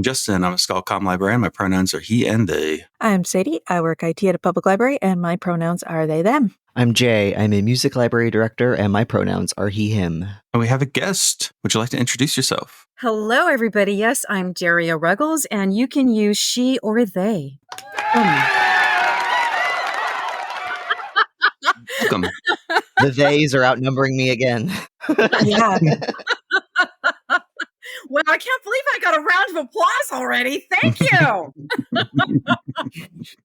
Justin. I'm a Skullcom librarian. My pronouns are he and they. I'm Sadie. I work IT at a public library, and my pronouns are they, them. I'm Jay. I'm a music library director, and my pronouns are he, him. And we have a guest. Would you like to introduce yourself? Hello, everybody. Yes, I'm Derya Ruggles, and you can use she or they. Welcome. The theys are outnumbering me again. Yeah. Well, I can't believe I got a round of applause already. Thank you.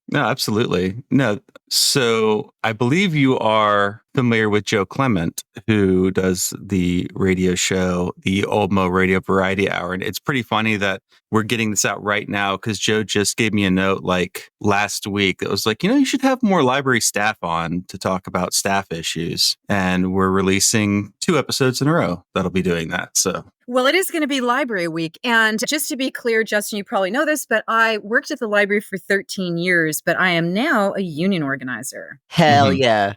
No, absolutely. No. So I believe you are familiar with Joe Clement, who does the radio show, the Old Mo Radio Variety Hour. And it's pretty funny that we're getting this out right now because Joe just gave me a note like last week that was like, you should have more library staff on to talk about staff issues. And we're releasing 2 episodes in a row that'll be doing that. So. Well, it is going to be Library Week. And just to be clear, Justin, you probably know this, but I worked at the library for 13 years, but I am now a union organizer. Hell yeah.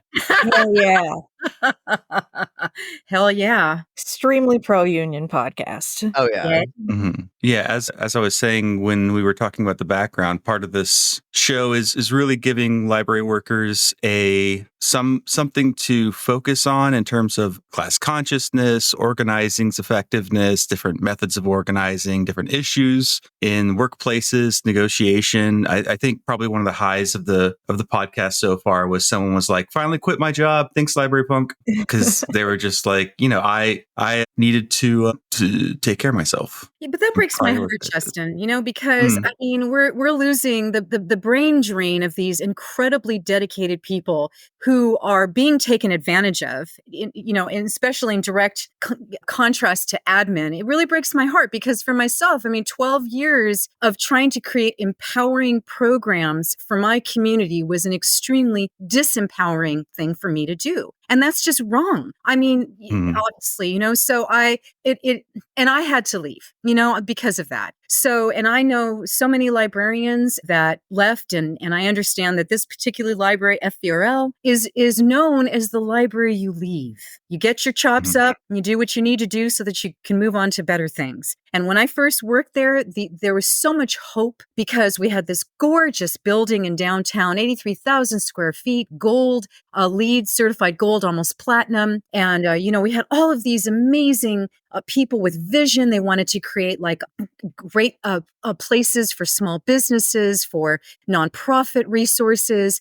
Hell yeah. Hell yeah. Extremely pro-union podcast. Oh yeah. Mm-hmm. Yeah, as I was saying when we were talking about the background, part of this show is really giving library workers something to focus on in terms of class consciousness, organizing's effectiveness, different methods of organizing, different issues in workplaces, negotiation. I think probably one of the highs of the podcast so far was someone was like, "Finally quit my job. Thanks, Library Punk," because they were just like, I needed to take care of myself. Yeah, but that breaks my heart, Justin, because I mean, we're losing the brain drain of these incredibly dedicated people who are being taken advantage of, and especially in direct contrast to admin. It really breaks my heart because for myself, 12 years of trying to create empowering programs for my community was an extremely disempowering thing for me to do. And that's just wrong. Obviously, so I had to leave, because of that. So, and I know so many librarians that left and I understand that this particular library, FVRL, is known as the library you leave. You get your chops up and you do what you need to do so that you can move on to better things. And when I first worked there, there was so much hope because we had this gorgeous building in downtown, 83,000 square feet, gold, LEED certified gold, almost platinum. And, we had all of these amazing people with vision. They wanted to create like great places for small businesses, for nonprofit resources,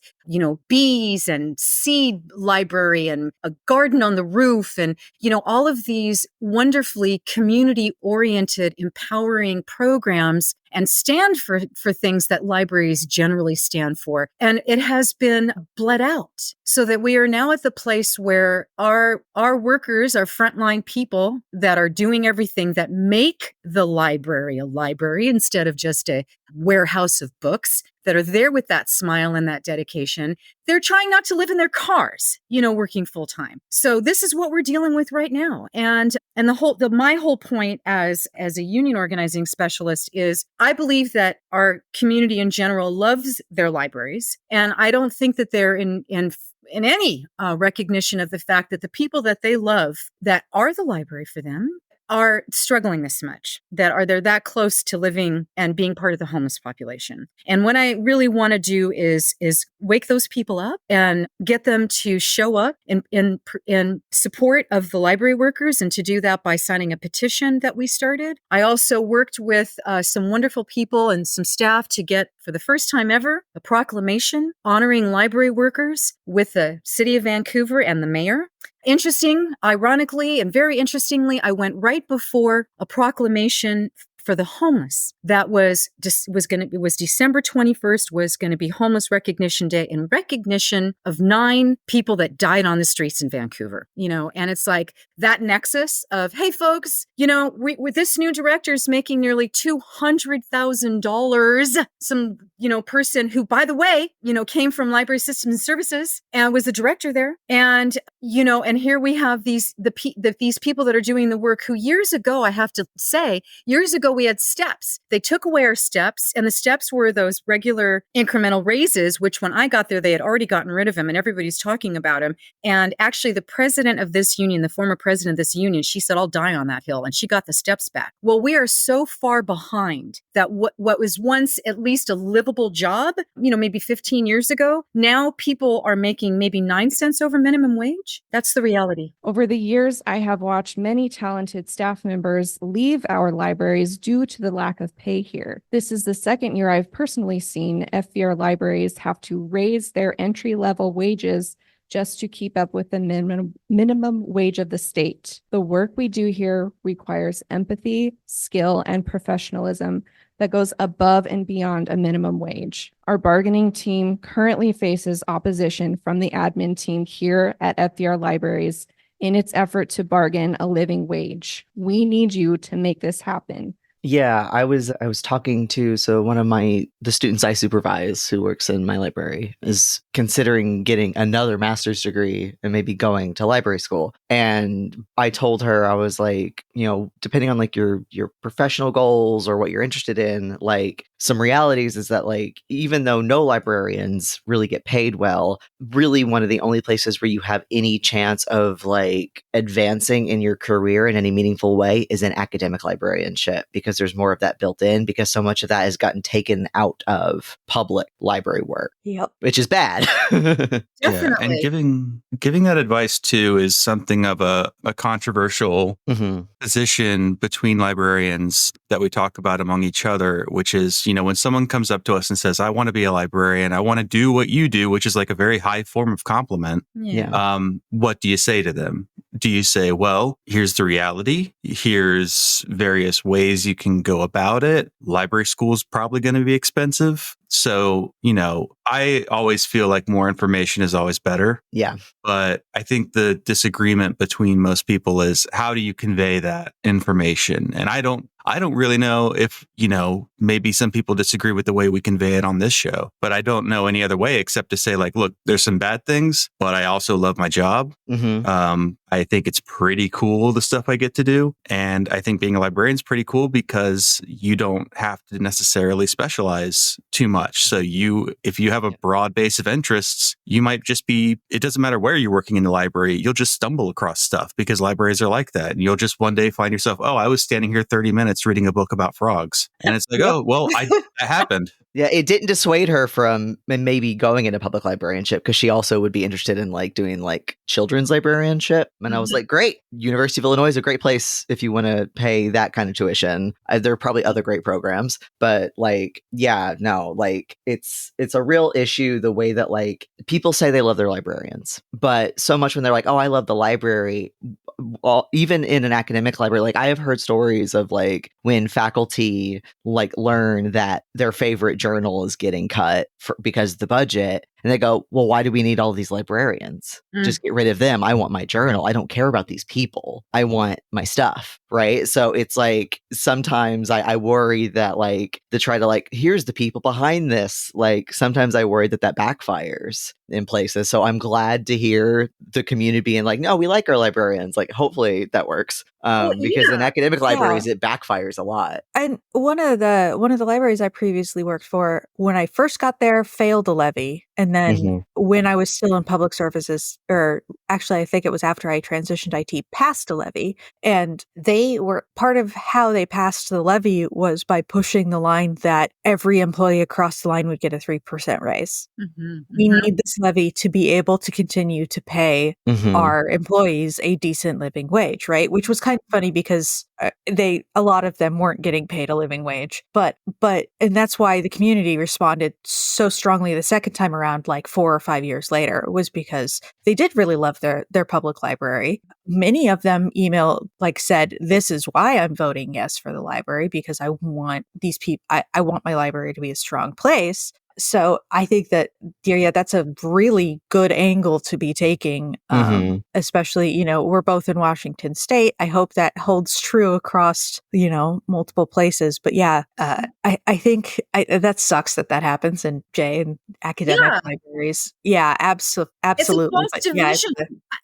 bees and seed library and a garden on the roof. And, all of these wonderfully community-oriented, empowering programs and stand for things that libraries generally stand for. And it has been bled out so that we are now at the place where our workers, our frontline people that are doing everything that make the library a library instead of just a warehouse of books, that are there with that smile and that dedication. They're trying not to live in their cars, working full time. So this is what we're dealing with right now. And my whole point as a union organizing specialist is I believe that our community in general loves their libraries. And I don't think that they're in any recognition of the fact that the people that they love that are the library for them are struggling this much, they're that close to living and being part of the homeless population. And what I really want to do is wake those people up and get them to show up in support of the library workers, and to do that by signing a petition that we started. I also worked with some wonderful people and some staff to get, for the first time ever, a proclamation honoring library workers with the City of Vancouver and the mayor. Interesting, ironically, and very interestingly, I went right before a proclamation for the homeless. That was December 21st was going to be Homeless Recognition Day, in recognition of 9 people that died on the streets in Vancouver, and it's like that nexus of, hey folks, with this new director is making nearly $200,000, some, person who, by the way, came from Library Systems and Services and was the director there. And, and here we have these people that are doing the work who years ago, I have to say, we had steps. They took away our steps, and the steps were those regular incremental raises, which when I got there, they had already gotten rid of them, and everybody's talking about them. And actually, the president of this union, the former president of this union, she said, I'll die on that hill. And she got the steps back. Well, we are so far behind that what was once at least a livable job, maybe 15 years ago, now people are making maybe 9 cents over minimum wage. That's the reality. Over the years, I have watched many talented staff members leave our libraries due to the lack of pay here. This is the second year I've personally seen FVR libraries have to raise their entry-level wages just to keep up with the minimum wage of the state. The work we do here requires empathy, skill, and professionalism that goes above and beyond a minimum wage. Our bargaining team currently faces opposition from the admin team here at FVR Libraries in its effort to bargain a living wage. We need you to make this happen. Yeah, I was talking to one of the students I supervise who works in my library is considering getting another master's degree and maybe going to library school. And I told her, I was like, depending on like your professional goals or what you're interested in, like some realities is that like even though no librarians really get paid well, really one of the only places where you have any chance of like advancing in your career in any meaningful way is in academic librarianship, because there's more of that built in, because so much of that has gotten taken out of public library work. Yep. Which is bad. Definitely. Yeah, and giving that advice too is something of a controversial position between librarians that we talk about among each other, which is, when someone comes up to us and says, I want to be a librarian, I want to do what you do, which is like a very high form of compliment. Yeah. What do you say to them? Do you say, well, here's the reality. Here's various ways you can go about it. Library school is probably going to be expensive. So, I always feel like more information is always better. Yeah. But I think the disagreement between most people is how do you convey that information? And I don't really know if, maybe some people disagree with the way we convey it on this show, but I don't know any other way except to say like, look, there's some bad things, but I also love my job. I think it's pretty cool, the stuff I get to do. And I think being a librarian is pretty cool because you don't have to necessarily specialize too much. So if you have a broad base of interests, you might just it doesn't matter where you're working in the library, you'll just stumble across stuff because libraries are like that. And you'll just one day find yourself, oh, I was standing here 30 minutes reading a book about frogs. And it's like, oh, well, that happened. Yeah, it didn't dissuade her from maybe going into public librarianship, because she also would be interested in like doing like children's librarianship. And I was like, great, University of Illinois is a great place if you want to pay that kind of tuition. There are probably other great programs, but like, yeah, no, like it's a real issue the way that like people say they love their librarians, but so much when they're like, oh, I love the library. Well, even in an academic library, like I have heard stories of like when faculty like learn that their favorite journal is getting cut because of the budget, and they go, well, why do we need all these librarians? Just get rid of them. I want my journal. I don't care about these people. I want my stuff. Right. So it's like sometimes I worry that like to try to like, here's the people behind this. Like sometimes I worry that backfires in places. So I'm glad to hear the community being like, no, we like our librarians. Like hopefully that works. Because in academic libraries, it backfires a lot. And one of the libraries I previously worked for, when I first got there, failed a levy. And then when I was still in public services, or actually, I think it was after I transitioned IT, passed a levy. And they were part of how they passed the levy was by pushing the line that every employee across the line would get a 3% raise. We need this levy to be able to continue to pay our employees a decent living wage, right? Which was kind of funny because a lot of them weren't getting paid a living wage, but and that's why the community responded so strongly the second time around, like 4 or 5 years later, was because they did really love their public library. Many of them said, this is why I'm voting yes for the library, because I want these people, I want my library to be a strong place. So I think that, Derya, that's a really good angle to be taking, especially, we're both in Washington State. I hope that holds true across, multiple places. But yeah, I think that sucks that happens in academic libraries. Yeah, absolutely. It's a false division.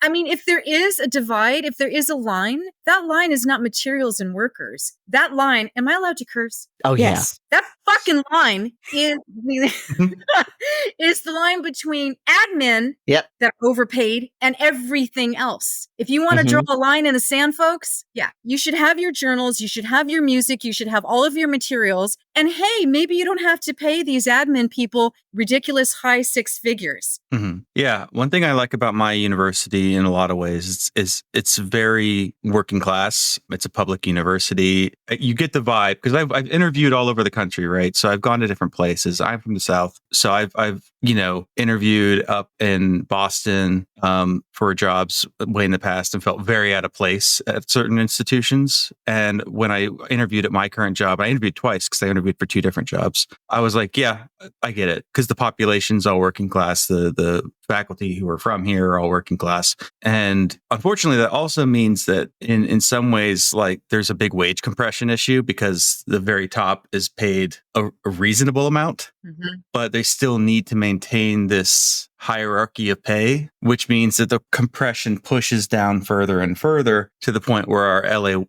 I mean, if there is a divide, if there is a line, that line is not materials and workers. That line, am I allowed to curse? Oh, Yes. That fucking line is is the line between admin Yep. that are overpaid and everything else. If you want to draw a line in the sand, folks, you should have your journals, you should have your music, you should have all of your materials. And hey, maybe you don't have to pay these admin people ridiculous high six figures. Yeah. One thing I like about my university in a lot of ways is it's very working class. It's a public university. You get the vibe because I've interviewed all over the country, right? So I've gone to different places. I'm from the South. So I've interviewed up in Boston for jobs way in the past and felt very out of place at certain institutions. And when I interviewed at my current job, I interviewed twice because I interviewed for 2 different jobs. I was like, yeah, I get it. Because the population's all working class. The faculty who are from here are all working class. And unfortunately, that also means that in some ways, like there's a big wage compression issue because the very top is paid a reasonable amount, but they still need to maintain this hierarchy of pay, which means that the compression pushes down further and further to the point where our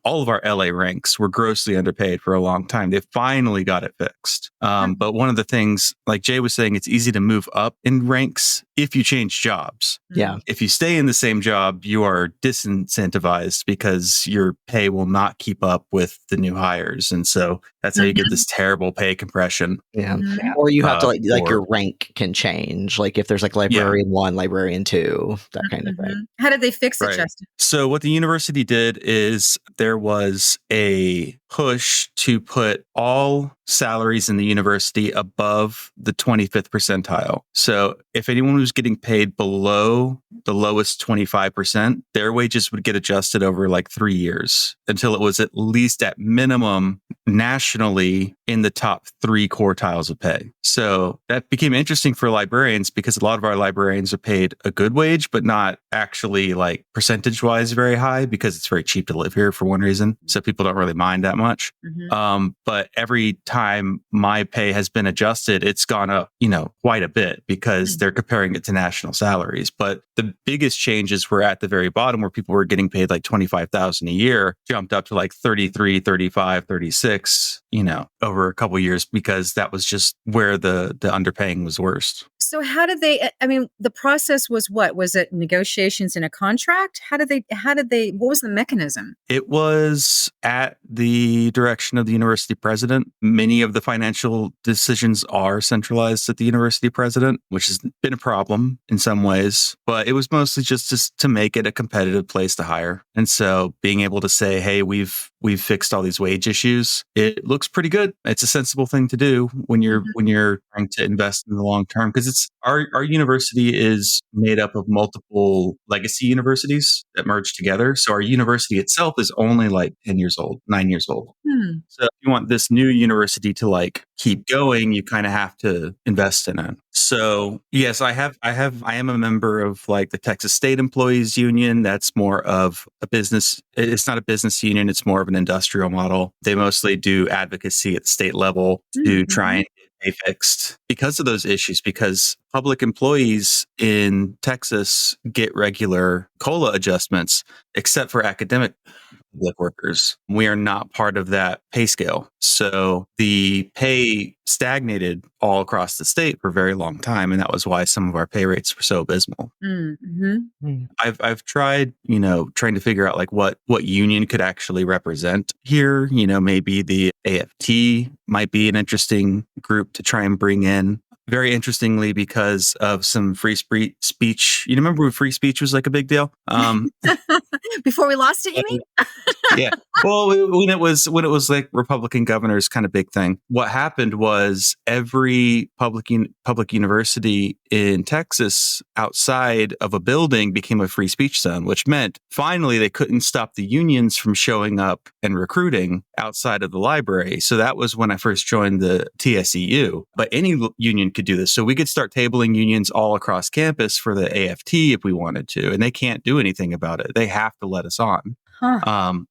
all of our LA ranks were grossly underpaid for a long time. They finally got it fixed. But one of the things, like Jay was saying, it's easy to move up in ranks if you change jobs. Yeah. If you stay in the same job, you are disincentivized because your pay will not keep up with the new hires. And so that's how you get this terrible pay compression. Yeah. Or you have to like or- your rank can change. Like if there's like librarian 1, librarian 2, that kind of thing. How did they fix it, Right. Justin? So what the university did is there was a push to put all salaries in the university above the 25th percentile. So if anyone was getting paid below the lowest 25%, their wages would get adjusted over like 3 years until it was at least at minimum nationally in the top 3 quartiles of pay. So that became interesting for librarians because a lot of our librarians are paid a good wage, but not actually like percentage wise very high because it's very cheap to live here for one reason. So people don't really mind that much. But every time my pay has been adjusted, it's gone up, quite a bit because they're comparing it to national salaries. But the biggest changes were at the very bottom where people were getting paid like $25,000 a year, jumped up to like 33, 35, 36, over a couple of years because that was just where the underpaying was worst. So how did they, the process was what? Was it negotiations in a contract? What was the mechanism? It was at the direction of the university president. Many of the financial decisions are centralized at the university president, which has been a problem in some ways, but it was mostly just to make it a competitive place to hire. And so being able to say, hey, we've fixed all these wage issues, it looks pretty good. It's a sensible thing to do when you're trying to invest in the long term, because it's our university is made up of multiple legacy universities that merge together. So our university itself is only like 10 years old, 9 years old. So if you want this new university to like keep going, you kind of have to invest in it. So yes, I am a member of like the Texas State Employees Union. That's more of a business. It's not a business union. It's more of an industrial model. They mostly do advocacy at the state level to try and get pay fixed because of those issues, because public employees in Texas get regular COLA adjustments, except for academic public workers. We are not part of that pay scale. So the pay stagnated all across the state for a very long time. And that was why some of our pay rates were so abysmal. I've tried, trying to figure out like what union could actually represent here. Maybe the AFT might be an interesting group to try and bring in. Very interestingly, because of some free speech. You remember when free speech was like a big deal? Before we lost it, you mean? Yeah. Well, when it was like Republican governors kind of big thing. What happened was every public university in Texas outside of a building became a free speech zone, which meant finally they couldn't stop the unions from showing up and recruiting outside of the library. So that was when I first joined the TSEU. But any union could do this. So we could start tabling unions all across campus for the AFT if we wanted to, and they can't do anything about it. They have to let us on.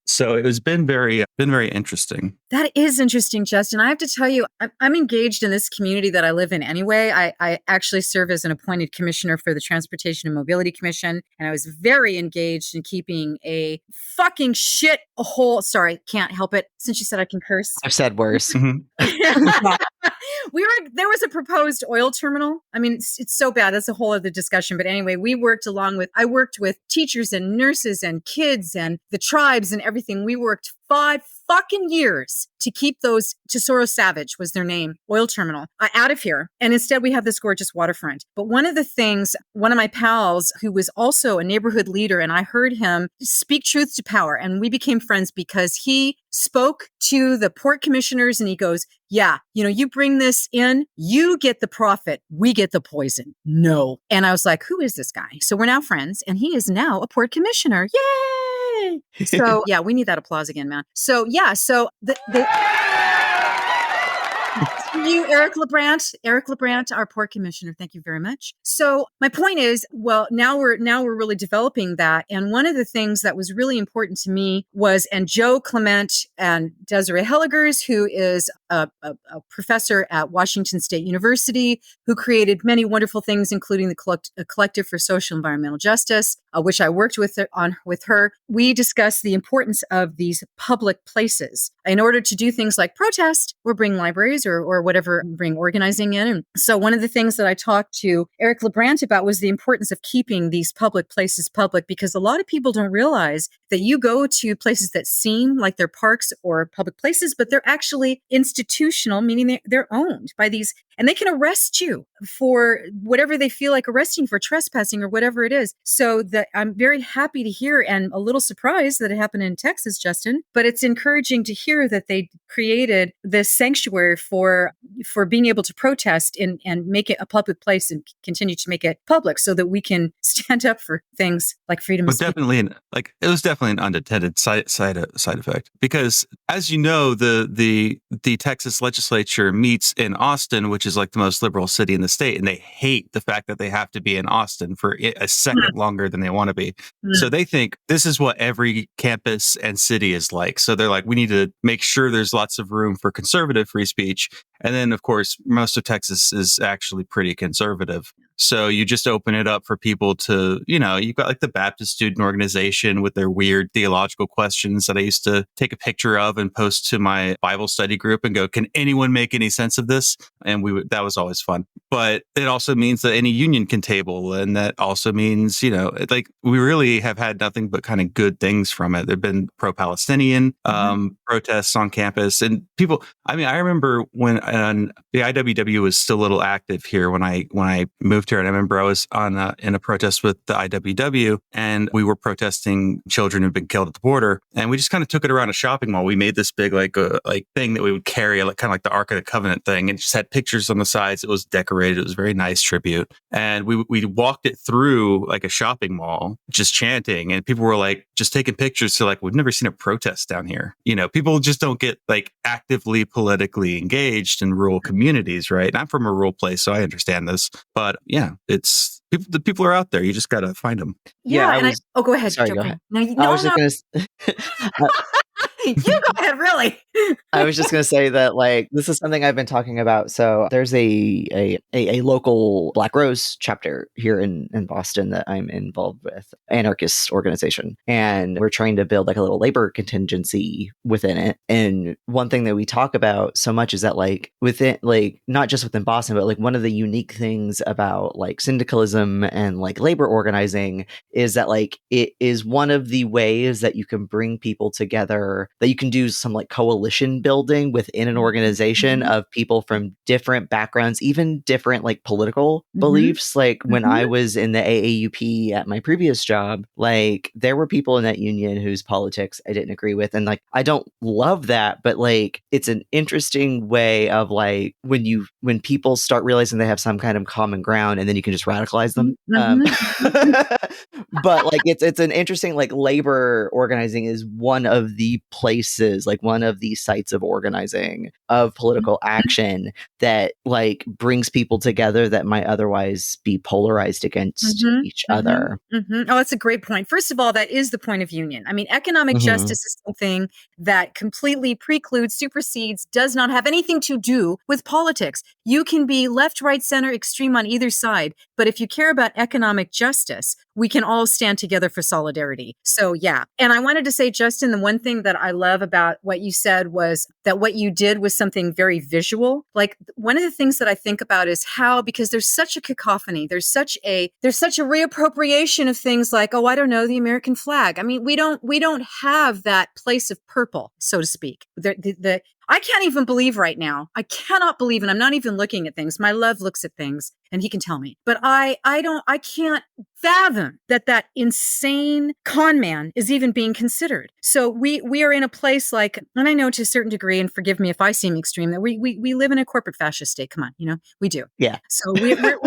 So it has been very interesting. That is interesting, Justin. I have to tell you, I'm engaged in this community that I live in anyway. I actually serve as an appointed commissioner for the Transportation and Mobility Commission, and I was very engaged in keeping a fucking shithole. Sorry, can't help it. Since you said I can curse. I've said worse. There was a proposed oil terminal. I mean, it's so bad. That's a whole other discussion. But anyway, I worked with teachers and nurses and kids and the tribes and everything. We worked 5 fucking years to keep those, Tesoro Savage was their name, oil terminal, out of here. And instead we have this gorgeous waterfront. But one of my pals who was also a neighborhood leader, and I heard him speak truth to power, and we became friends because he spoke to the port commissioners and he goes, yeah, you bring this in, you get the profit, we get the poison. No. And I was like, who is this guy? So we're now friends, and he is now a port commissioner. Yay! So yeah, we need that applause again, man. So yeah, so the you, Eric LeBrandt, our port commissioner. Thank you very much. So my point is, well, now we're really developing that. And one of the things that was really important to me was, and Joe Clement and Desiree Helligers, who is a professor at Washington State University, who created many wonderful things, including the Collective for Social Environmental Justice, which I worked with her. We discussed the importance of these public places in order to do things like protest or bring libraries or whatever, bring organizing in. And so one of the things that I talked to Eric LeBrandt about was the importance of keeping these public places public, because a lot of people don't realize that you go to places that seem like they're parks or public places, but they're actually institutional, meaning they're owned by these, and they can arrest you for whatever they feel like arresting, for trespassing or whatever it is. So that I'm very happy to hear, and a little surprised that it happened in Texas, Justin, but it's encouraging to hear that they created this sanctuary for being able to protest and make it a public place and continue to make it public so that we can stand up for things like freedom of speech. It was definitely an unintended side effect, because as you know, the Texas legislature meets in Austin, which is like the most liberal city in the state, and they hate the fact that they have to be in Austin for a second longer than they want to be. So they think this is what every campus and city is like. So they're like, we need to make sure there's lots of room for conservative free speech. And then, of course, most of Texas is actually pretty conservative. So you just open it up for people to, you've got like the Baptist Student Organization with their weird theological questions that I used to take a picture of and post to my Bible study group and go, can anyone make any sense of this? And that was always fun. But it also means that any union can table. And that also means, we really have had nothing but kind of good things from it. There've been pro-Palestinian protests on campus, and people, I remember when the IWW was still a little active here when I moved here. And I remember I was in a protest with the IWW, and we were protesting children who'd been killed at the border. And we just kind of took it around a shopping mall. We made this big thing that we would carry, like kind of like the Ark of the Covenant thing, and it just had pictures on the sides. It was decorated. It was a very nice tribute. And we walked it through like a shopping mall, just chanting, and people were like just taking pictures. So like, we've never seen a protest down here. People just don't get like actively politically engaged in rural communities, right? And I'm from a rural place, so I understand this. But yeah, it's the people are out there. You just got to find them. Yeah. Go ahead. Sorry, go ahead. I was just going to... You go ahead, really. I was just going to say that, like, this is something I've been talking about. So there's a local Black Rose chapter here in Boston that I'm involved with, anarchist organization. And we're trying to build like a little labor contingency within it. And one thing that we talk about so much is that like within, like, not just within Boston, but like one of the unique things about like syndicalism and like labor organizing is that like it is one of the ways that you can bring people together, that you can do some like coalition building within an organization of people from different backgrounds, even different like political beliefs. Like when I was in the AAUP at my previous job, like there were people in that union whose politics I didn't agree with. And like, I don't love that, but like, it's an interesting way of like, when people start realizing they have some kind of common ground, and then you can just radicalize them. But like, it's an interesting, like labor organizing is one of the places places, like one of these sites of organizing, of political action that like brings people together that might otherwise be polarized against each other. Oh, that's a great point. First of all, that is the point of union. I mean, economic justice is something that completely precludes, supersedes, does not have anything to do with politics. You can be left, right, center, extreme on either side. But if you care about economic justice, we can all stand together for solidarity. So yeah. And I wanted to say, Justin, the one thing that I love about what you said was that what you did was something very visual. Like one of the things that I think about is how, because there's such a cacophony, there's such a reappropriation of things like, oh, I don't know, the American flag. I mean, we don't have that place of purple, so to speak. I can't even believe right now. I cannot believe, and I'm not even looking at things. My love looks at things and he can tell me, but I can't fathom that insane con man is even being considered. So we are in a place like, and I know to a certain degree, and forgive me if I seem extreme, that we live in a corporate fascist state. Come on, we do. Yeah. So we're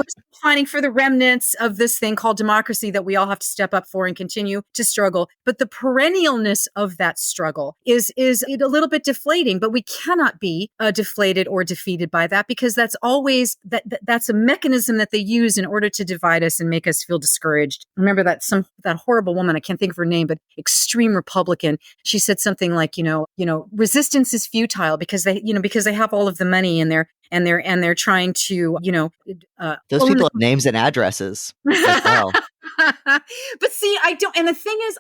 fighting for the remnants of this thing called democracy that we all have to step up for and continue to struggle. But the perennialness of that struggle is a little bit deflating, but we cannot be deflated or defeated by that, because that's always that's a mechanism that they use in order to divide us and make us feel discouraged. Remember that horrible woman, I can't think of her name, but extreme Republican. She said something like, resistance is futile because they have all of the money and they're trying to, those people have names and addresses as well. But see, I don't, and the thing is,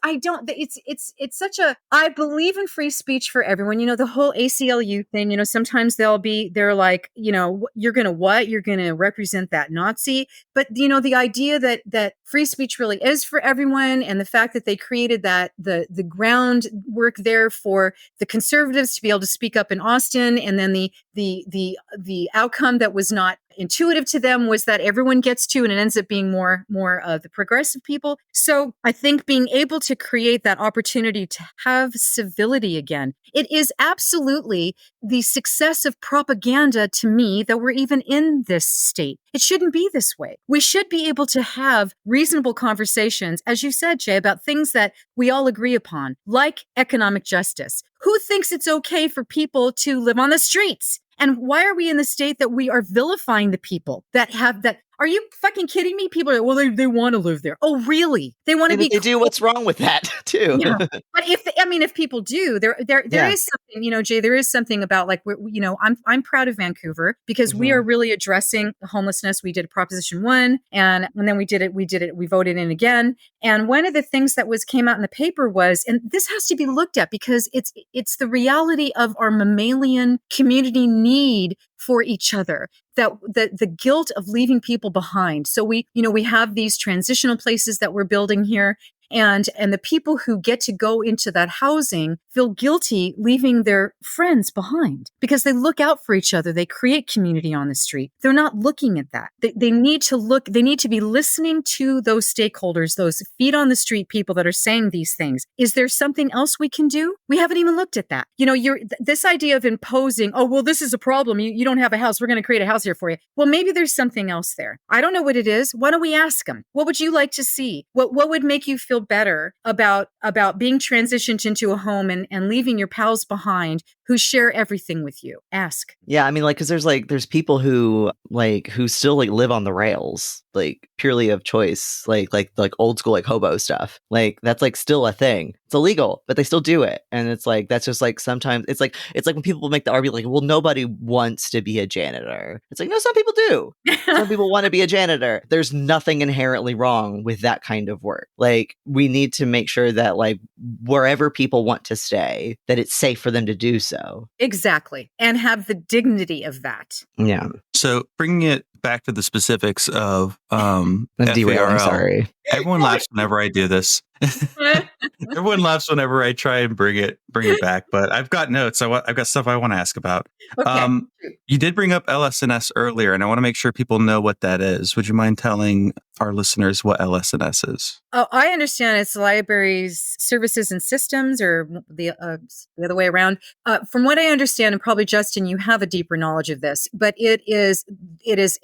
it's such a, I believe in free speech for everyone. The whole ACLU thing, sometimes they're like, you're going to represent that Nazi. But, the idea that free speech really is for everyone, and the fact that they created that, the groundwork there for the conservatives to be able to speak up in Austin, and then the outcome that was not intuitive to them was that everyone gets to, and it ends up being more of the progressive people. So I think being able to create that opportunity to have civility again, it is absolutely the success of propaganda to me that we're even in this state. It shouldn't be this way. We should be able to have reasonable conversations, as you said, Jay, about things that we all agree upon, like economic justice. Who thinks it's okay for people to live on the streets? And why are we in the state that we are vilifying the people that have that? Are you fucking kidding me? People are like, well, they want to live there. Oh, really? They want to be. They do. What's wrong with that too? Yeah. But if people do, there is something, Jay, there is something about like, I'm proud of Vancouver because we are really addressing homelessness. We did Proposition 1 and then we voted in again. And one of the things that came out in the paper was, and this has to be looked at because it's the reality of our mammalian community need for each other, that the guilt of leaving people behind. So we have these transitional places that we're building here. And the people who get to go into that housing feel guilty leaving their friends behind because they look out for each other. They create community on the street. They're not looking at that. They need to be listening to those stakeholders, those feet on the street people that are saying these things. Is there something else we can do? We haven't even looked at that. This idea of imposing, oh, well, this is a problem. You don't have a house. We're going to create a house here for you. Well, maybe there's something else there. I don't know what it is. Why don't we ask them? What would you like to see? What would make you feel better about being transitioned into a home and leaving your pals behind who share everything with you? Ask. Yeah, I mean, because there's people who still live on the rails, purely of choice, like old school hobo stuff. That's still a thing. It's illegal, but they still do it. And it's that's just sometimes it's like when people make the argument well, nobody wants to be a janitor. It's no, some people do. Some people want to be a janitor. There's nothing inherently wrong with that kind of work. We need to make sure that wherever people want to stay, that it's safe for them to do so. Exactly. And have the dignity of that. Yeah. So bringing it back to the specifics of FVRL. Sorry. Everyone laughs whenever I do this. Everyone laughs whenever I try and bring it back, but I've got notes. I've got stuff I want to ask about. Okay. You did bring up LS&S earlier, and I want to make sure people know what that is. Would you mind telling our listeners what LS&S is. Oh, I understand it's libraries, services, and systems, or the other way around. From what I understand, and probably Justin, you have a deeper knowledge of this, but it is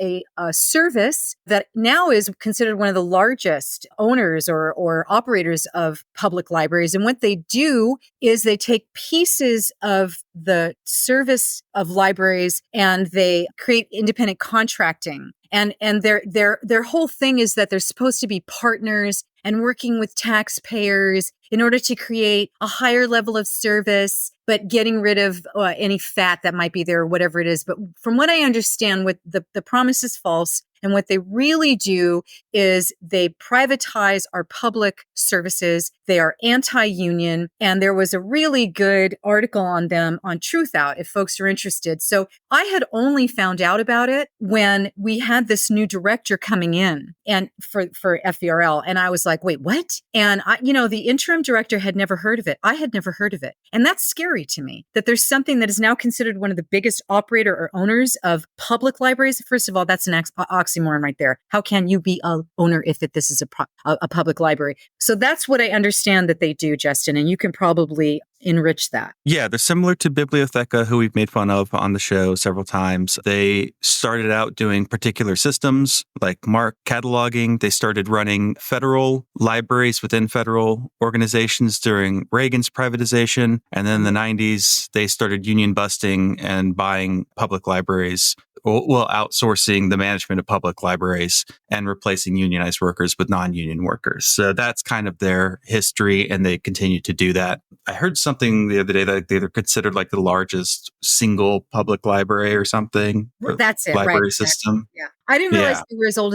a service that now is considered one of the largest owners or operators of public libraries. And what they do is they take pieces of the service of libraries and they create independent contracting. And their whole thing is that they're supposed to be partners and working with taxpayers in order to create a higher level of service, but getting rid of any fat that might be there or whatever it is. But from what I understand, what the promise is false. And what they really do is they privatize our public services. They are anti-union. And there was a really good article on them on Truthout, if folks are interested. So I had only found out about it when we had this new director coming in and for FVRL. And I was like, wait, what? And the interim director had never heard of it. I had never heard of it. And that's scary to me, that there's something that is now considered one of the biggest operator or owners of public libraries. First of all, that's an oxymoron right there. How can you be a owner if this is a public library? So that's what I understand that they do, Justin, and you can probably enrich that. Yeah, they're similar to Bibliotheca, who we've made fun of on the show several times. They started out doing particular systems like MARC cataloging. They started running federal libraries within federal organizations during Reagan's privatization. And then in the 90s, they started union busting and buying public libraries. Well, outsourcing the management of public libraries and replacing unionized workers with non-union workers. So that's kind of their history, and they continue to do that. I heard something the other day that they're considered like the largest single public library or something. That's it, library right? system. Yeah. I didn't realize they were as old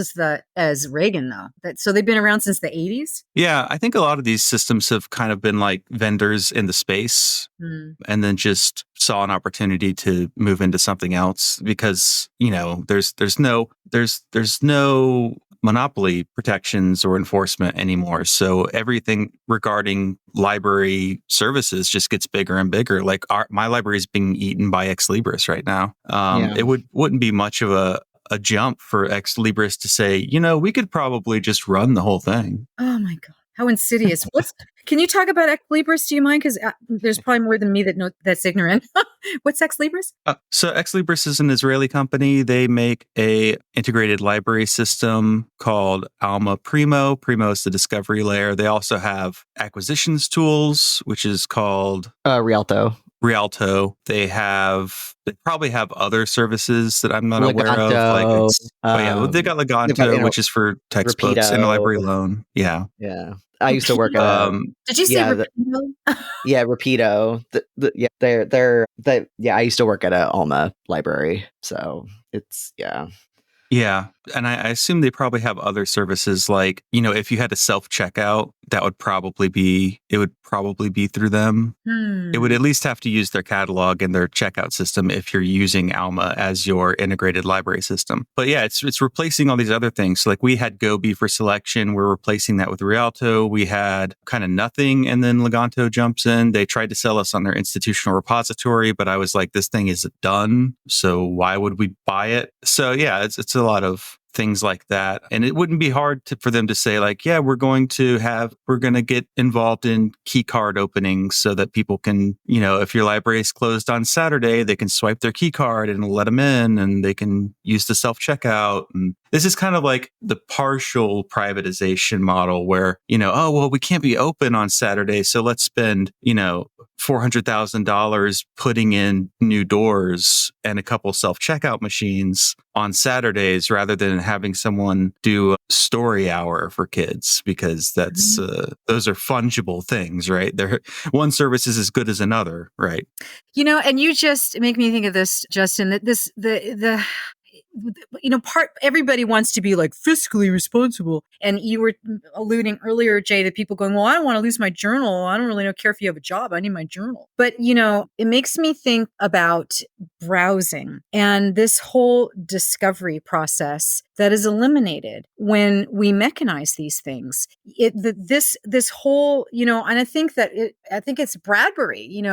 as Reagan, though. So they've been around since the 80s? Yeah, I think a lot of these systems have kind of been like vendors in the space and then just saw an opportunity to move into something else because, there's no monopoly protections or enforcement anymore. So everything regarding library services just gets bigger and bigger. Like my library is being eaten by Ex Libris right now. It wouldn't be much of a jump for Ex Libris to say, we could probably just run the whole thing. Oh my God. How insidious. Can you talk about Ex Libris? Do you mind? Because there's probably more than me that's ignorant. What's Ex Libris? So Ex Libris is an Israeli company. They make a integrated library system called Alma Primo. Primo is the discovery layer. They also have acquisitions tools, which is called Rialto. They probably have other services that I'm not aware of. They got Leganto, which is for textbooks, and Interlibrary Loan. Yeah. I used to work at. Did you say Rapido? Rapido. I used to work at a Alma library, so it's Yeah. And I assume they probably have other services like, if you had a self-checkout, it would probably be through them. It would at least have to use their catalog and their checkout system if you're using Alma as your integrated library system. But yeah, it's replacing all these other things. So like we had Gobi for selection. We're replacing that with Rialto. We had kind of nothing. And then Leganto jumps in. They tried to sell us on their institutional repository, but I was like, this thing is done. So why would we buy it? So yeah, it's a lot of things like that. And it wouldn't be hard for them to say like, yeah, we're going to get involved in key card openings so that people can, if your library is closed on Saturday, they can swipe their key card and let them in and they can use the self-checkout. And this is kind of like the partial privatization model where, we can't be open on Saturday. So let's spend, $400,000 putting in new doors and a couple self-checkout machines on Saturdays rather than having someone do a story hour for kids because that's those are fungible things, right? One service is as good as another, right? And you just make me think of this, Justin, that everybody wants to be like fiscally responsible. And you were alluding earlier, Jay, that people going, well, I don't want to lose my journal. I don't really care if you have a job. I need my journal. But, it makes me think about browsing and this whole discovery process that is eliminated when we mechanize these things. This whole, and I think it's Bradbury,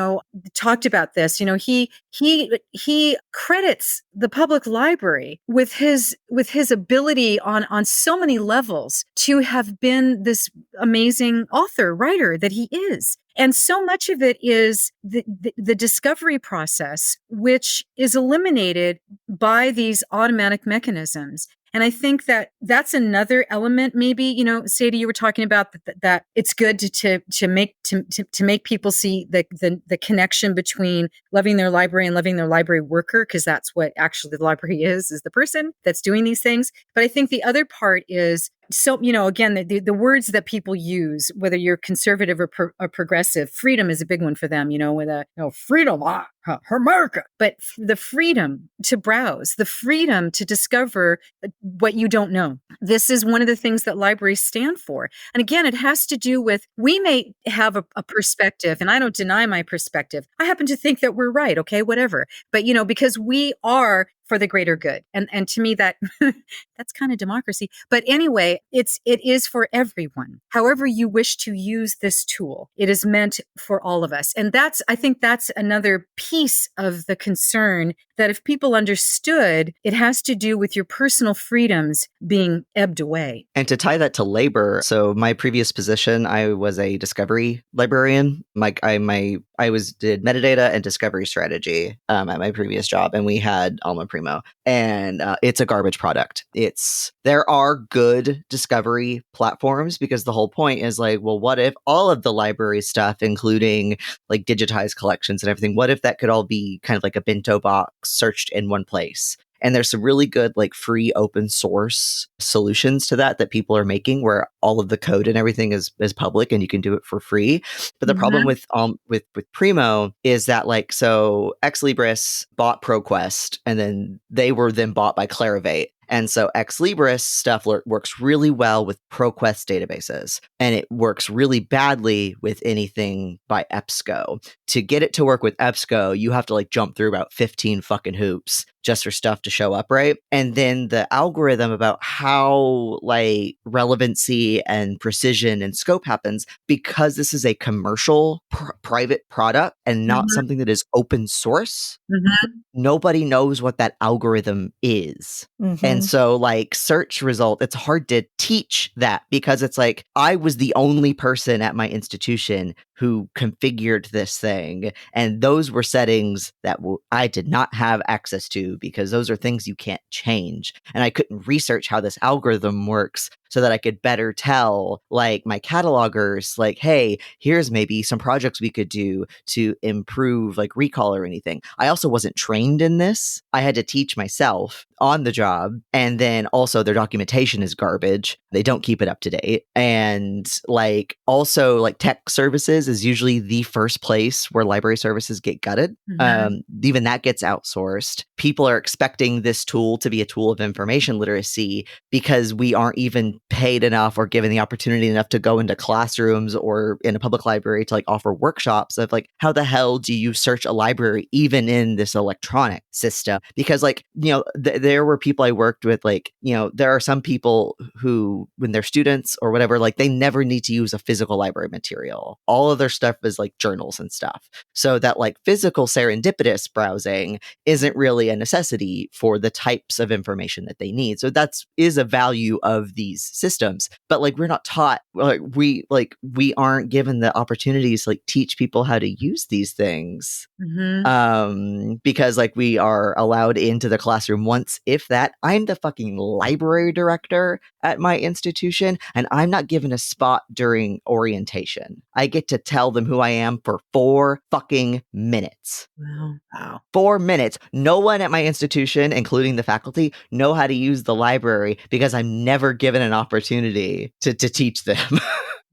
talked about this. He credits the public library library with his ability on so many levels to have been this amazing author, writer that he is. And so much of it is the discovery process, which is eliminated by these automatic mechanisms. And I think that that's another element. Maybe, you know, Sadie, you were talking about that it's good to make people see the connection between loving their library and loving their library worker, because that's what actually the library is the person that's doing these things. But I think the other part is, so, you know, again, the words that people use, whether you're conservative or progressive, freedom is a big one for them, you know, with freedom, America, but the freedom to browse, the freedom to discover what you don't know. This is one of the things that libraries stand for. And again, it has to do with, we may have a perspective, and I don't deny my perspective. I happen to think that we're right. Okay, whatever. But, you know, because we are for the greater good. And to me, that that's kind of democracy. But anyway, it is for everyone. However you wish to use this tool, it is meant for all of us. And I think that's another piece of the concern, that if people understood, it has to do with your personal freedoms being ebbed away. And to tie that to labor, so my previous position, I was a discovery librarian. I did metadata and discovery strategy at my previous job, and we had Alma Primo, and it's a garbage product. There are good discovery platforms, because the whole point is like, well, what if all of the library stuff, including like digitized collections and everything, what if that could all be kind of like a bento box searched in one place? And there's some really good like free open source solutions to that people are making, where all of the code and everything is public and you can do it for free. But the problem with Primo is that, like, so Ex Libris bought ProQuest, and then they were then bought by Clarivate. And so Ex Libris stuff works really well with ProQuest databases, and it works really badly with anything by EBSCO. To get it to work with EBSCO, you have to like jump through about 15 fucking hoops just for stuff to show up right. And then the algorithm about how like relevancy and precision and scope happens, because this is a commercial private product and not something that is open source. Nobody knows what that algorithm is. And so like search result, it's hard to teach that, because it's like, I was the only person at my institution who configured this thing, and those were settings that I did not have access to, because those are things you can't change. And I couldn't research how this algorithm works so that I could better tell like my catalogers, like, hey, here's maybe some projects we could do to improve like recall or anything. I also wasn't trained in this. I had to teach myself on the job. And then also their documentation is garbage. They don't keep it up to date. And like also like tech services is usually the first place where library services get gutted. Even that gets outsourced. People are expecting this tool to be a tool of information literacy, because we aren't even paid enough or given the opportunity enough to go into classrooms or in a public library to like offer workshops of like, how the hell do you search a library even in this electronic system? Because like, you know, there were people I worked with, like, you know, there are some people who, when they're students or whatever, like they never need to use a physical library material. All of their stuff is like journals and stuff. So that like physical serendipitous browsing isn't really a necessity for the types of information that they need. So is a value of these systems. But like, we're not taught, we aren't given the opportunities to like teach people how to use these things. Because like we are allowed into the classroom once, if that. I'm the fucking library director at my institution, and I'm not given a spot during orientation. I get to tell them who I am for 4 fucking minutes. Wow. 4 minutes. No one at my institution, including the faculty, know how to use the library, because I'm never given an opportunity to teach them.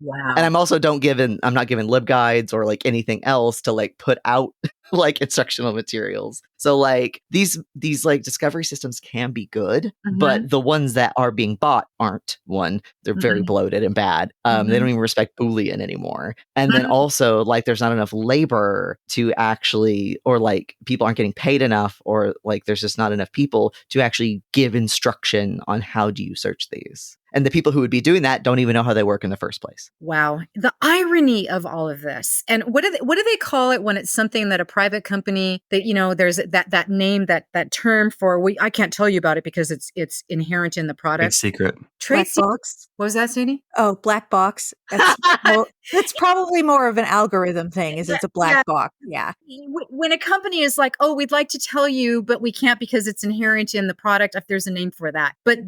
Wow. And I'm not given libguides or like anything else to like put out like instructional materials. So like these like discovery systems can be good, but the ones that are being bought aren't. One, they're very bloated and bad. They don't even respect Boolean anymore. And then also like there's not enough labor to actually, or like people aren't getting paid enough, or like there's just not enough people to actually give instruction on how do you search these. And the people who would be doing that don't even know how they work in the first place. Wow. The irony of all of this. And what do they call it when it's something that a private company that, there's that name, that term for, I can't tell you about it because it's inherent in the Big product. secret. Trade Black secret. box. What was that, Sadie? Oh, black box. That's probably more of an algorithm thing. It's a black box. Yeah. When a company is like, oh, we'd like to tell you, but we can't because it's inherent in the product, if there's a name for that. But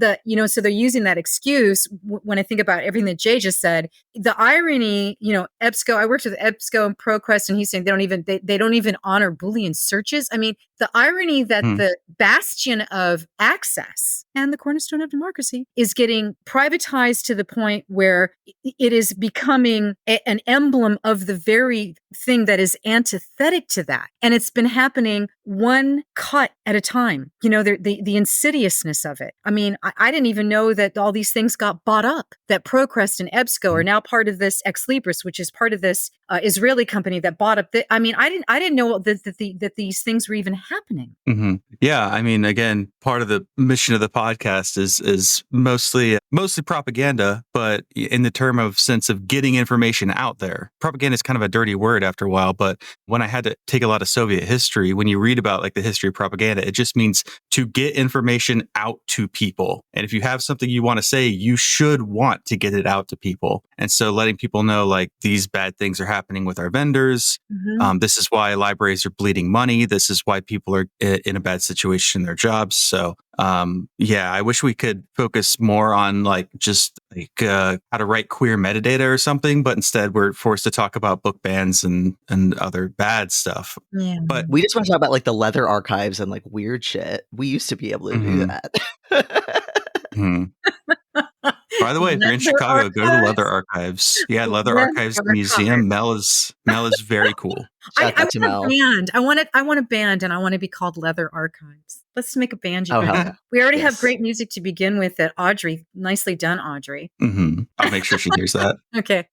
so they're using that excuse. When I think about everything that Jay just said, the irony, EBSCO, I worked with EBSCO and ProQuest, and he's saying they don't even honor Boolean searches. I mean, the irony that the bastion of access and the cornerstone of democracy is getting privatized to the point where it is becoming an emblem of the very thing that is antithetic to that. And it's been happening one cut at a time, the insidiousness of it. I mean, I didn't even know that all these things got bought up, that ProQuest and EBSCO are now part of this Ex Libris, which is part of this Israeli company that bought up. I didn't know that these things were even happening. Mm-hmm. Yeah. I mean, again, part of the mission of the podcast is mostly propaganda, but in the term of sense of getting information out there. Propaganda is kind of a dirty word after a while, but when I had to take a lot of Soviet history, when you read about like the history of propaganda, it just means to get information out to people. And if you have something you want to say, you should want to get it out to people. And so letting people know like these bad things are happening with our vendors. Mm-hmm. This is why libraries are bleeding money. This is why people are in a bad situation in their jobs. So I wish we could focus more on like just like how to write queer metadata or something, but instead we're forced to talk about book bans and other bad stuff. Yeah. But we just want to talk about like the leather archives and like weird shit. We used to be able to do that. By the way, if you're in Chicago, go to the Leather Archives. Yeah, Leather Archives Museum. Mel is very cool. I want a band. I want a band, and I want to be called Leather Archives. Let's make a band. We already have great music to begin with. That Audrey, nicely done, Audrey. Mm-hmm. I'll make sure she hears that. Okay.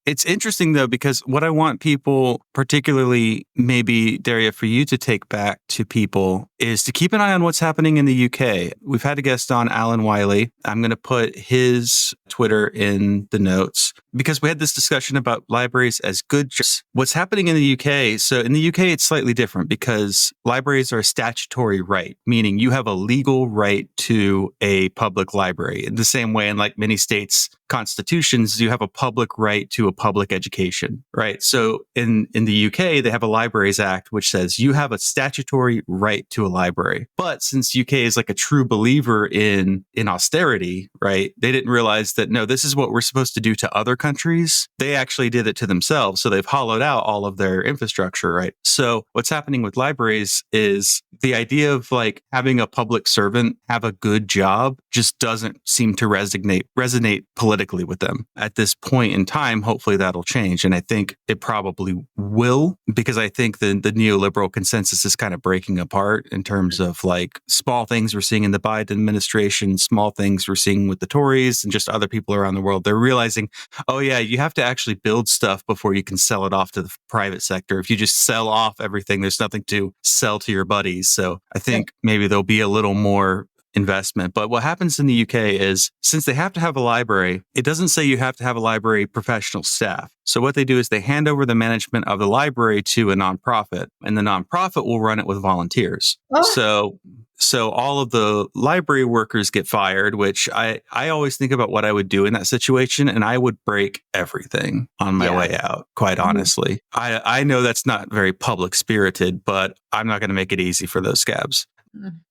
It's interesting though, because what I want people, particularly maybe Derya, for you to take back to people is to keep an eye on what's happening in the UK. We've had a guest on, Alan Wiley. I'm going to put his Twitter in the notes because we had this discussion about libraries as good. What's happening in the UK? So in the UK, it's slightly different because libraries are a statutory right, meaning you have a legal right to a public library. In the same way in like many states' constitutions, you have a public right to a public education, right? So in the UK, they have a Libraries Act, which says you have a statutory right to a library. But since UK is like a true believer in austerity, right? They didn't realize that, no, this is what we're supposed to do to other countries. They actually did it to themselves. So they've hollowed out all of their infrastructure, right? So what's happening with libraries is the idea of like having a public servant have a good job just doesn't seem to resonate politically with them. At this point in time, hopefully that'll change. And I think it probably will, because I think the neoliberal consensus is kind of breaking apart in terms of like small things we're seeing in the Biden administration, small things we're seeing with the Tories and just other people around the world. They're realizing, oh yeah, you have to actually build stuff before you can sell it off to the private sector. If you just sell off everything, there's nothing to sell to your buddies. So I think maybe there'll be a little more investment. But what happens in the UK is, since they have to have a library, it doesn't say you have to have a library professional staff. So what they do is they hand over the management of the library to a nonprofit, and the nonprofit will run it with volunteers. Oh. So all of the library workers get fired, which I always think about what I would do in that situation, and I would break everything on my way out, quite honestly. I know that's not very public spirited, but I'm not going to make it easy for those scabs.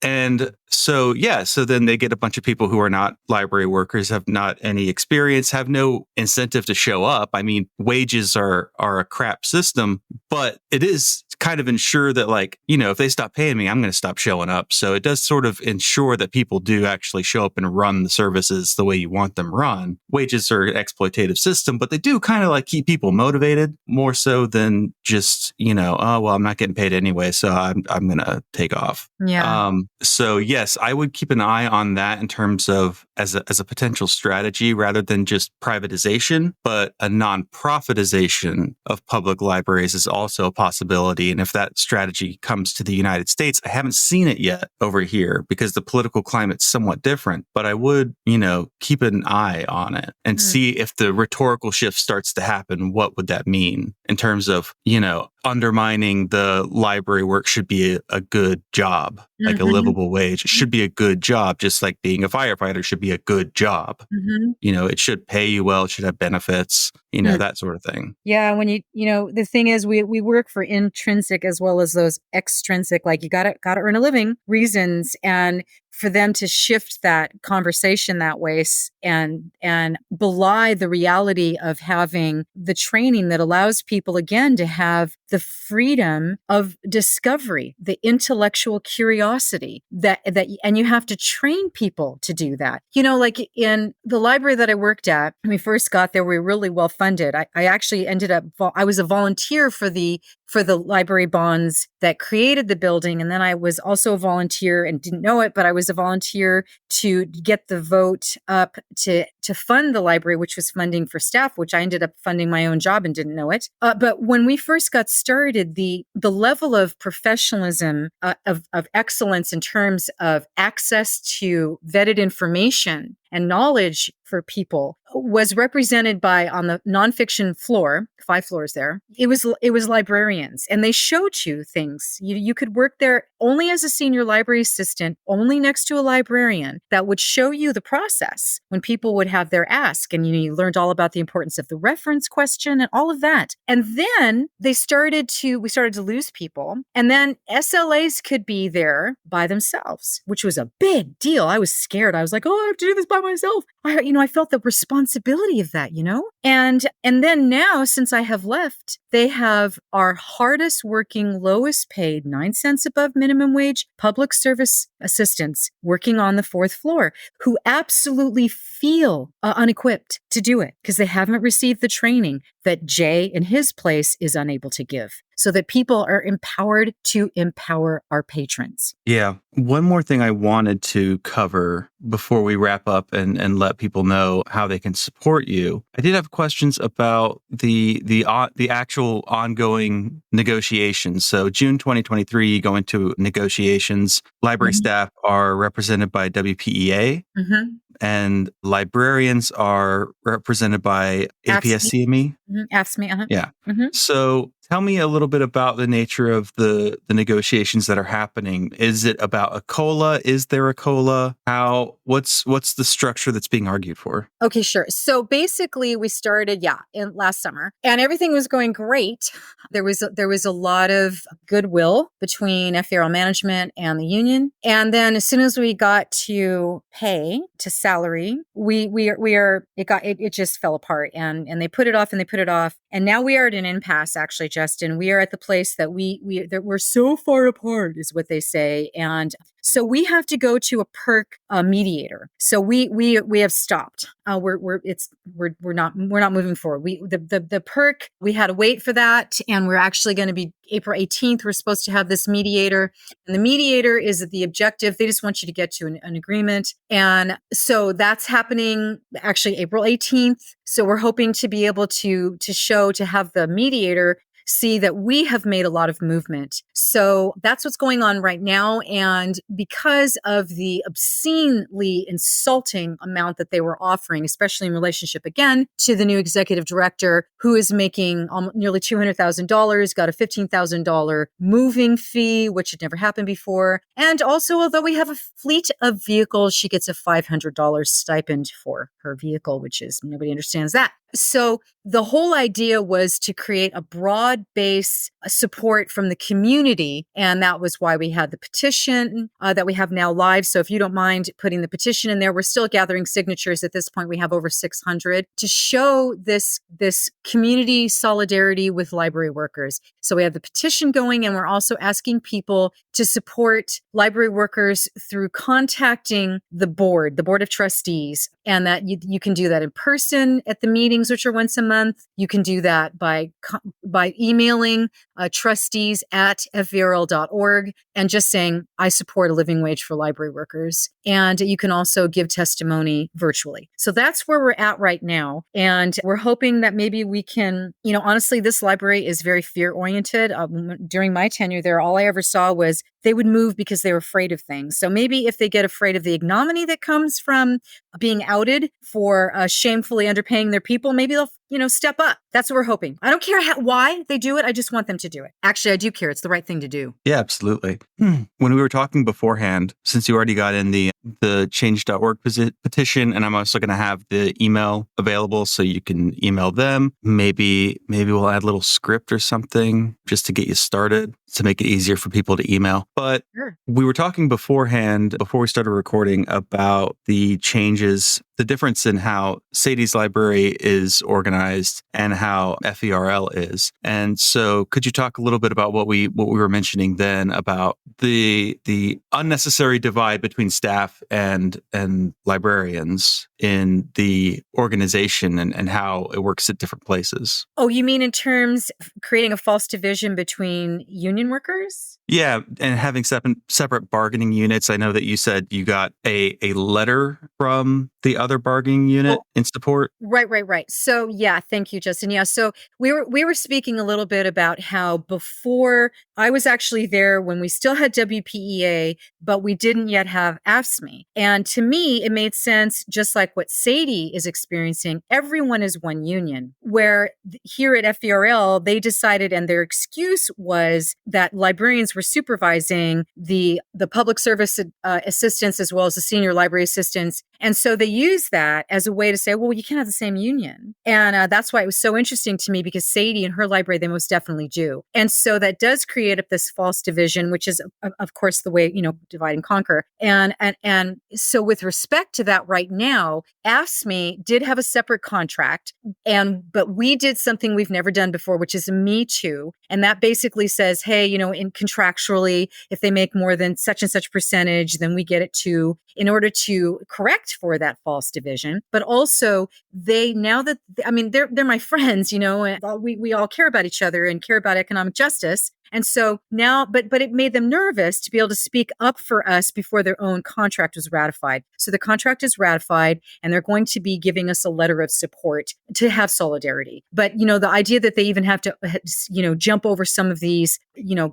And so then they get a bunch of people who are not library workers, have not any experience, have no incentive to show up. I mean, wages are a crap system, but it is kind of ensure that, like, if they stop paying me, I'm going to stop showing up. So it does sort of ensure that people do actually show up and run the services the way you want them run. Wages are an exploitative system, but they do kind of like keep people motivated more so than just, oh, well, I'm not getting paid anyway, so I'm going to take off. Yeah. So yes, I would keep an eye on that in terms of as a potential strategy rather than just privatization, but a non-profitization of public libraries is also a possibility. And if that strategy comes to the United States, I haven't seen it yet over here because the political climate's somewhat different, but I would, keep an eye on it and see if the rhetorical shift starts to happen. What would that mean in terms of, undermining the library work should be a good job, like a livable wage. It should be a good job, just like being a firefighter should be a good job. It should pay you well, it should have benefits, that sort of thing. Yeah, when the thing is we work for intrinsic as well as those extrinsic, like you gotta earn a living reasons, and for them to shift that conversation that way and belie the reality of having the training that allows people again to have the freedom of discovery, the intellectual curiosity and you have to train people to do that. Like in the library that I worked at, when we first got there, we were really well funded. I actually I was a volunteer for the library bonds that created the building. And then I was also a volunteer and didn't know it, but I was a volunteer to get the vote up to fund the library, which was funding for staff, which I ended up funding my own job and didn't know it. But when we first got started, the level of professionalism, of excellence in terms of access to vetted information and knowledge for people was represented by, on the nonfiction floor, 5 floors there, it was librarians, and they showed you things. You could work there only as a senior library assistant, only next to a librarian, that would show you the process when people would have their ask. And you learned all about the importance of the reference question and all of that. And then we started to lose people. And then SLAs could be there by themselves, which was a big deal. I was scared. I was like, I have to do this by myself. I felt the responsibility of that, And then now, since I have left, they have our hardest working, lowest paid, 9 cents above minimum wage public service assistants working on the 4th floor who absolutely feel unequipped to do it because they haven't received the training that Jay in his place is unable to give, so that people are empowered to empower our patrons. Yeah. One more thing I wanted to cover before we wrap up and let people know how they can support you. I did have questions about the actual ongoing negotiations. So June 2023, you go into negotiations. Library staff are represented by WPEA. And librarians are represented by APSCME. AFSCME. Yeah. So tell me a little bit about the nature of the negotiations that are happening. Is it about a COLA? Is there a COLA? What's the structure that's being argued for? Okay, sure. So basically we started, in last summer, and everything was going great. There was a lot of goodwill between FVRL management and the union. And then as soon as we got to pay, to salary, it just fell apart, and they put it off and they put it off. And now we are at an impasse, actually, Justin. We are at the place that we're so far apart, is what they say. And so we have to go to a perk mediator. So we have stopped. We're not moving forward. The perk, we had to wait for that, and we're actually going to be April 18th. We're supposed to have this mediator, and the mediator is the objective. They just want you to get to an agreement, and so that's happening actually April 18th. So we're hoping to be able to have the mediator see that we have made a lot of movement. So that's what's going on right now. And because of the obscenely insulting amount that they were offering, especially in relationship, again, to the new executive director, who is making nearly $200,000, got a $15,000 moving fee, which had never happened before. And also, although we have a fleet of vehicles, she gets a $500 stipend for her vehicle, which is, nobody understands that. So the whole idea was to create a broad base support from the community. And that was why we had the petition that we have now live. So if you don't mind putting the petition in there, we're still gathering signatures. At this point, we have over 600 to show this community solidarity with library workers. So we have the petition going, and we're also asking people to support library workers through contacting the board of trustees. And that you can do that in person at the meetings, which are once a month. You can do that by emailing trustees@fvrl.org and just saying, I support a living wage for library workers. And you can also give testimony virtually. So that's where we're at right now. And we're hoping that maybe we can, honestly, this library is very fear-oriented. During my tenure there, all I ever saw was they would move because they were afraid of things. So maybe if they get afraid of the ignominy that comes from being outed for shamefully underpaying their people, maybe step up. That's what we're hoping. I don't care why they do it. I just want them to do it. Actually, I do care. It's the right thing to do. Yeah, absolutely. When we were talking beforehand, since you already got in the change.org petition, and I'm also going to have the email available so you can email them. Maybe we'll add a little script or something just to get you started to make it easier for people to email. But Sure. We were talking beforehand, before we started recording, about the changes, the difference in how Sadie's library is organized and how FVRL is. And so could you talk a little bit about what we were mentioning then about the unnecessary divide between staff and librarians in the organization and how it works at different places? Oh, you mean in terms of creating a false division between union workers? Yeah, and having separate bargaining units. I know that you said you got a letter from the other bargaining unit in support. Right. So yeah, thank you, Justin. Yeah, so we were speaking a little bit about how before I was actually there when we still had WPEA, but we didn't yet have AFSCME. And to me, it made sense, just like what Sadie is experiencing, everyone is one union, where here at FVRL, they decided, and their excuse was that librarians were supervising the public service assistants as well as the senior library assistants. And so they use that as a way to say, well, you can't have the same union. And that's why it was so interesting to me, because Sadie and her library, they most definitely do. And so that does create up this false division, which is, of course, the way, divide and conquer. And so with respect to that right now, AFSCME did have a separate contract, but we did something we've never done before, which is a Me Too. And that basically says, hey, in contractually, if they make more than such and such percentage, then we get it too, in order to correct for that false division. But also they're my friends, and we all care about each other and care about economic justice. And so now, but it made them nervous to be able to speak up for us before their own contract was ratified. So the contract is ratified, and they're going to be giving us a letter of support to have solidarity. But, the idea that they even have to, jump over some of these,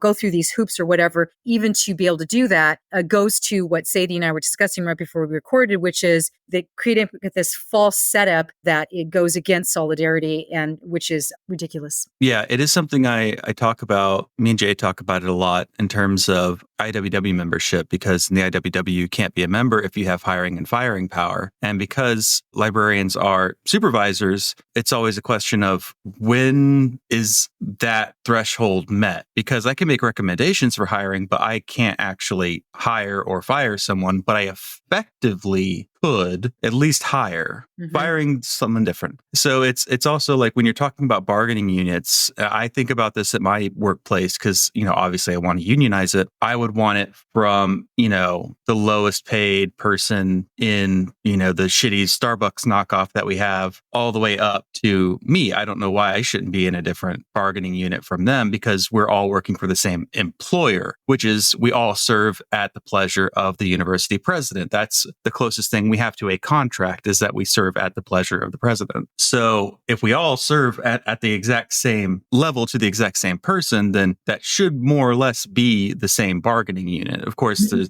go through these hoops or whatever, even to be able to do that, goes to what Sadie and I were discussing right before we recorded, which is they create this false setup that it goes against solidarity, and which is ridiculous. Yeah, it is something I talk about. Me and Jay talk about it a lot in terms of IWW membership, because in the IWW, you can't be a member if you have hiring and firing power. And because librarians are supervisors, it's always a question of when is that threshold met? Because I can make recommendations for hiring, but I can't actually hire or fire someone, but I effectively could at least hire. Mm-hmm. Firing someone different. So it's also like when you're talking about bargaining units, I think about this at my workplace because, obviously I want to unionize it. I would want it from, the lowest paid person in, the shitty Starbucks knockoff that we have all the way up to me. I don't know why I shouldn't be in a different bargaining unit from them, because we're all working for the same employer, which is we all serve at the pleasure of the university president. That's the closest thing we have to a contract, is that we serve at the pleasure of the president. So if we all serve at the exact same level to the exact same person, then that should more or less be the same bargaining unit. Of course, the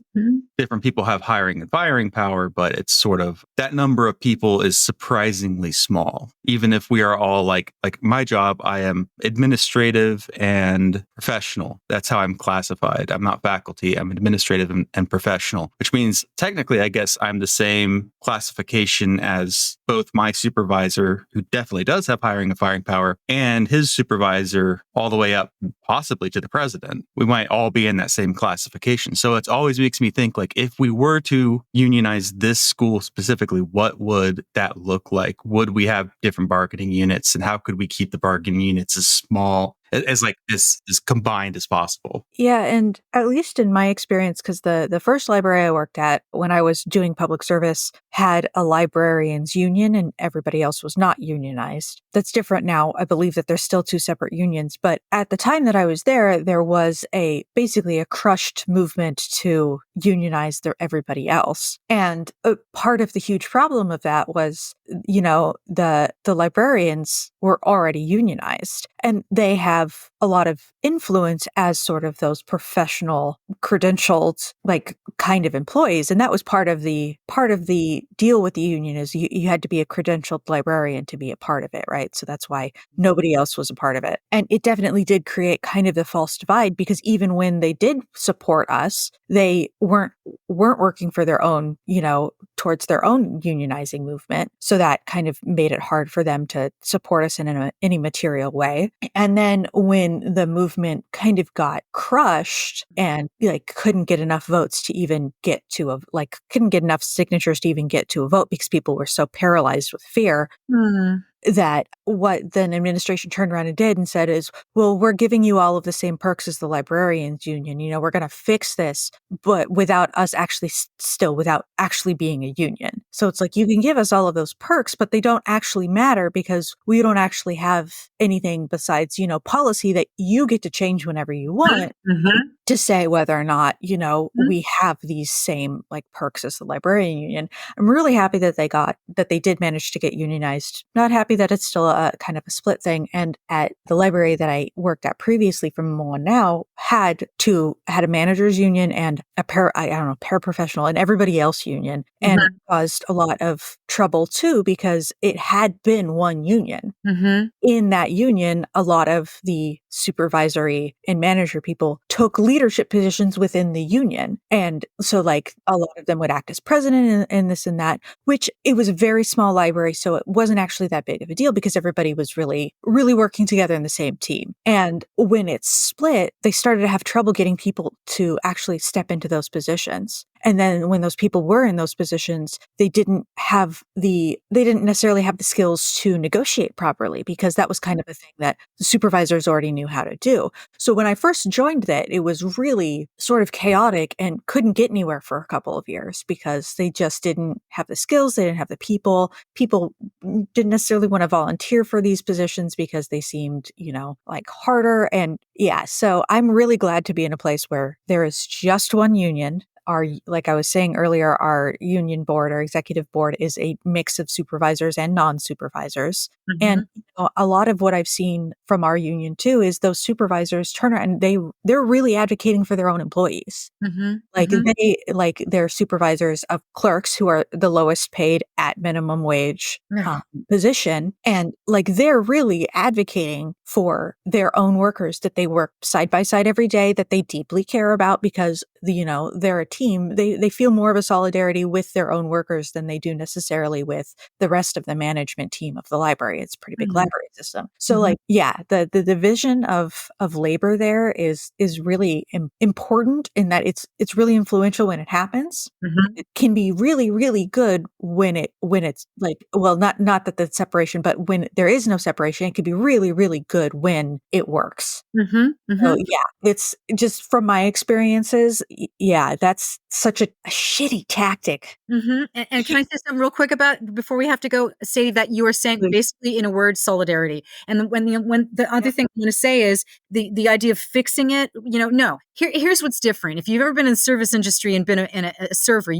different people have hiring and firing power, but it's sort of that number of people is surprisingly small. Even if we are all like my job, I am administrative and professional. That's how I'm classified. I'm not faculty. I'm administrative and professional, which means technically, I guess I'm the same classification as both my supervisor, who definitely does have hiring and firing power, and his supervisor, all the way up possibly to the president. We might all be in that same classification. So it always makes me think, like, if we were to unionize this school specifically, what would that look like? Would we have different bargaining units, and how could we keep the bargaining units as small as combined as possible? Yeah, and at least in my experience, because the first library I worked at when I was doing public service had a librarians union and everybody else was not unionized. That's different now. I believe that there's still two separate unions, but at the time that I was there was basically a crushed movement to unionize everybody else. And part of the huge problem of that was, the librarians were already unionized. And they have a lot of influence as sort of those professional credentialed, like kind of employees. And that was part of the deal with the union is you had to be a credentialed librarian to be a part of it, right? So that's why nobody else was a part of it. And it definitely did create kind of the false divide, because even when they did support us, they weren't working for their own, towards their own unionizing movement. So that kind of made it hard for them to support us in any material way. And then when the movement kind of got crushed and couldn't get enough votes to even get to couldn't get enough signatures to even get to a vote because people were so paralyzed with fear, that what then administration turned around and did and said is, well, we're giving you all of the same perks as the librarians union. We're going to fix this, but without us actually without actually being a union. So it's like, you can give us all of those perks, but they don't actually matter because we don't actually have anything besides, policy that you get to change whenever you want to say whether or not, we have these same perks as the librarian union. I'm really happy that they did manage to get unionized. Not happy that it's still a kind of a split thing. And at the library that I worked at previously from one now had a manager's union and a paraprofessional and everybody else union. And it caused a lot of trouble too, because it had been one union. In that union, a lot of the supervisory and manager people took leadership positions within the union. And so a lot of them would act as president and this and that, which it was a very small library. So it wasn't actually that big of a deal because everybody was really, really working together in the same team. And when it split, they started to have trouble getting people to actually step into those positions. And then when those people were in those positions, they didn't necessarily have the skills to negotiate properly, because that was kind of a thing that the supervisors already knew how to do. So when I first joined that, it was really sort of chaotic and couldn't get anywhere for a couple of years because they just didn't have the skills. They didn't have the people. People didn't necessarily want to volunteer for these positions because they seemed, harder. And yeah, so I'm really glad to be in a place where there is just one union. Like I was saying earlier, our union board, our executive board, is a mix of supervisors and non-supervisors. And a lot of what I've seen from our union too is those supervisors turn around and they're really advocating for their own employees. They're supervisors of clerks who are the lowest paid at minimum wage position. And they're really advocating for their own workers that they work side by side every day, that they deeply care about, because they're a team. They feel more of a solidarity with their own workers than they do necessarily with the rest of the management team of the library. It's a pretty big library system. So the division of labor there is really important in that it's really influential when it happens. It can be really, really good when it's not that the separation, but when there is no separation, it can be really, really good when it works. So it's just from my experiences. That's such a shitty tactic. And can I say something real quick before we have to go, say that you are saying basically in a word, solidarity. And when the other thing I'm going to say is the idea of fixing it, no. Here's what's different. If you've ever been in the service industry and been a server,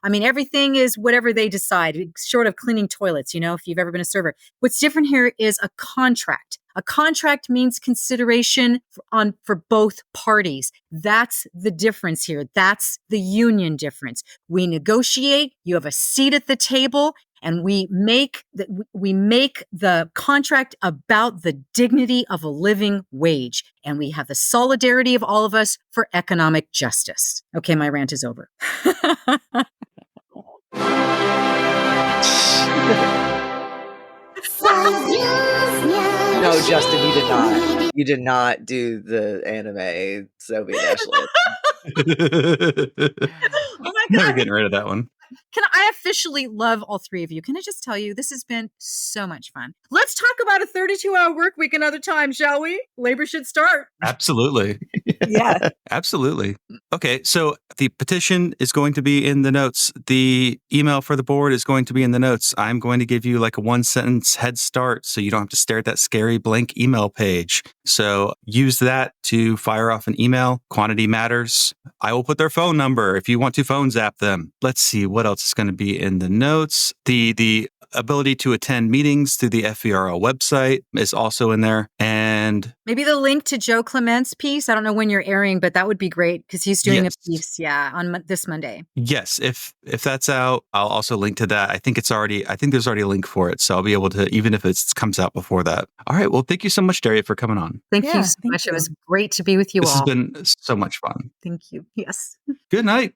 everything is whatever they decide, short of cleaning toilets, if you've ever been a server. What's different here is a contract. A contract means consideration for both parties. That's the difference here. That's the union difference. We negotiate, you have a seat at the table, and we make the contract about the dignity of a living wage. And we have the solidarity of all of us for economic justice. Okay, my rant is over. No, Justin, you did not. You did not do the anime Soviet nationalism. Oh my God. Never getting rid of that one. I officially love all three of you. Can I just tell you, this has been so much fun. Let's talk about a 32-hour work week another time, shall we? Labor should start. Absolutely. Yeah. Absolutely. Okay, so the petition is going to be in the notes. The email for the board is going to be in the notes. I'm going to give you a 1-sentence head start so you don't have to stare at that scary blank email page. So use that to fire off an email. Quantity matters. I will put their phone number if you want to phone zap them. Let's see what else is going to be in the notes. The ability to attend meetings through the FVRL website is also in there. And maybe the link to Joe Clement's piece. I don't know when you're airing, but that would be great because he's doing yes. a piece, on this Monday. Yes, if that's out, I'll also link to that. I think there's already a link for it, so I'll be able to, even if it comes out before that. All right, well, thank you so much, Derya, for coming on. Thank you so much. It was great to be with you all. This has been so much fun. Thank you. Yes. Good night.